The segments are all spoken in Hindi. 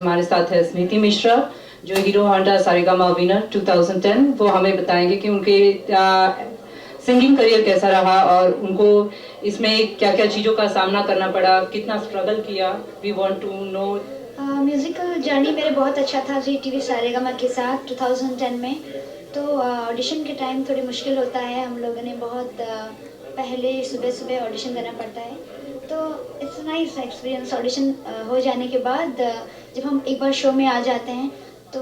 हमारे साथ है स्मृति मिश्रा जो हीरो होंडा सारेगामा विनर 2010। वो हमें बताएंगे कि उनके सिंगिंग करियर कैसा रहा और उनको इसमें क्या क्या चीज़ों का सामना करना पड़ा, कितना स्ट्रगल किया। We want to know. Musical journey मेरा बहुत अच्छा था जी टीवी सारेगामा के साथ 2010 में। तो ऑडिशन के टाइम थोड़ी मुश्किल होता है, हम लोगों ने बहुत पहले सुबह सुबह ऑडिशन देना पड़ता है। तो इट्स नाइस एक्सपीरियंस। ऑडिशन हो जाने के बाद जब हम एक बार शो में आ जाते हैं तो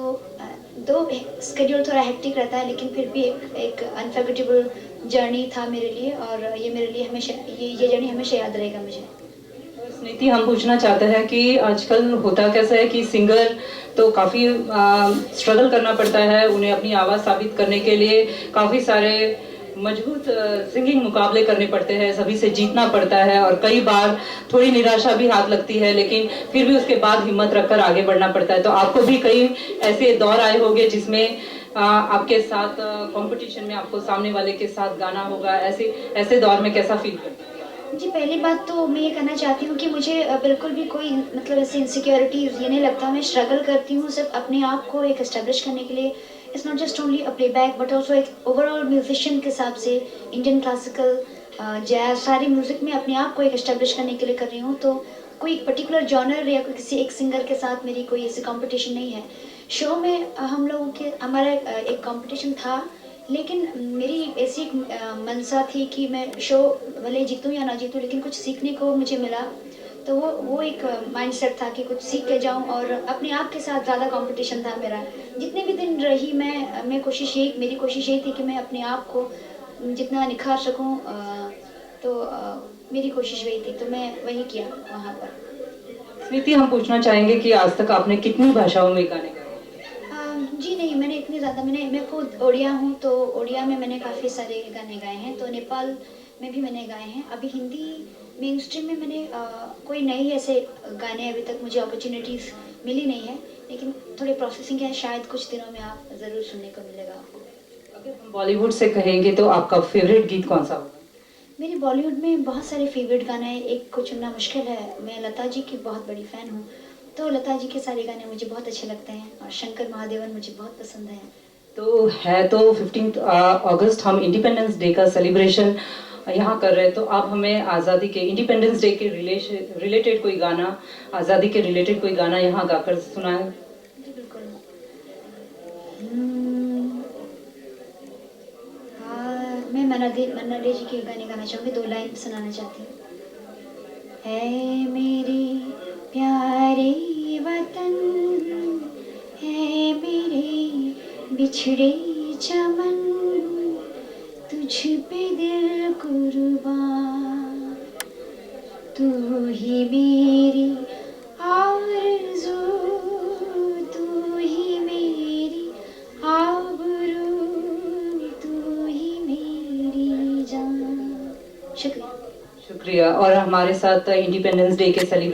दो स्केड्यूल थोड़ा हेक्टिक रहता है, लेकिन फिर भी एक अनफॉरगेटेबल जर्नी था मेरे लिए, और ये मेरे लिए हमेशा ये जर्नी हमेशा याद रहेगा मुझे। स्मृति, हम पूछना चाहते हैं कि आजकल होता कैसा है कि सिंगर तो काफ़ी स्ट्रगल करना पड़ता है, उन्हें अपनी आवाज़ साबित करने के लिए काफ़ी सारे मजबूत सिंगिंग मुकाबले करने पड़ते हैं, सभी से जीतना पड़ता है और कई बार थोड़ी निराशा भी हाथ लगती है, लेकिन फिर भी उसके बाद हिम्मत रखकर आगे बढ़ना पड़ता है। तो आपको भी कई ऐसे दौर आए होंगे जिसमें आपके साथ कंपटीशन में आपको सामने वाले के साथ गाना होगा, ऐसे दौर में कैसा फील करते हैं? जी, पहली बात तो मैं ये कहना चाहती हूँ कि मुझे बिल्कुल भी कोई मतलब ऐसी इनसिक्योरिटीज़ ये नहीं लगता। मैं स्ट्रगल करती हूँ सिर्फ अपने आप को एक एस्टेब्लिश करने के लिए। It's not just only a playback but also एक ओवरऑल म्यूजिशियन के हिसाब से इंडियन क्लासिकल, जैज़, सारी म्यूज़िक में अपने आप को एक एस्टेब्लिश करने के लिए कर रही हूँ। तो कोई एक पर्टिकुलर जॉनर या किसी एक सिंगर के साथ मेरी कोई ऐसी कॉम्पिटिशन नहीं है। शो में हम लोगों के हमारा एक कॉम्पिटिशन था, लेकिन मेरी ऐसी एक मनसा थी कि मैं शो भले जीतूँ या ना जीतूँ, लेकिन कुछ सीखने को मुझे मिला। तो वो एक माइंडसेट था कि कुछ सीख के जाऊँ, और अपने आप के साथ ज़्यादा कंपटीशन था मेरा। जितने भी दिन रही मैं मेरी कोशिश यही थी कि मैं अपने आप को जितना निखार सकूँ। तो मेरी कोशिश वही थी, तो मैं वही किया वहाँ पर। स्मृति, हम पूछना चाहेंगे कि आज तक आपने कितनी भाषाओं में गाने गाए? जी नहीं, मैंने इतनी ज़्यादा मैं खुद ओडिया हूँ, तो ओडिया में मैंने काफ़ी सारे गाने गाए हैं। तो नेपाल में भी मैंने गाए हैं। अभी हिंदी मेन स्ट्रीम में मैंने कोई नई ऐसे गाने अभी तक मुझे अपॉर्चुनिटीज़ मिली नहीं है, लेकिन थोड़ी प्रोसेसिंग है, शायद कुछ दिनों में आप ज़रूर सुनने को मिलेगा आपको। अगर हम बॉलीवुड से कहेंगे तो आपका फेवरेट गीत कौन सा होगा? मेरे बॉलीवुड में बहुत सारे फेवरेट गाने हैं, एक को चुनना मुश्किल है। मैं लता जी की बहुत बड़ी फ़ैन हूँ, तो लता जी के सारे गाने मुझे बहुत अच्छे लगते हैं, और शंकर महादेवन मुझे बहुत पसंद है। तो 15 अगस्त हम इंडिपेंडेंस डे का सेलिब्रेशन यहाँ कर रहे हैं, तो आप हमें आज़ादी के इंडिपेंडेंस डे के रिलेटेड कोई गाना, आज़ादी के रिलेटेड कोई गाना यहाँ गाकर सुनाएं। जी बिल्कुल। हम्म, मैं मन्ना डे जी के गाने गाना चाहूँगी, 2 लाइन सुनाना चाहती हूँ। है मेरे प्यारे वतन, है मेरे बिछड़े चमन, तुझ पे दिल कुर्बान, तू ही मेरी आरज़ू, तू ही मेरी आबरू, तू ही मेरी जान। शुक्रिया। शुक्रिया। और हमारे साथ इंडिपेंडेंस डे के सेलिब्रेशन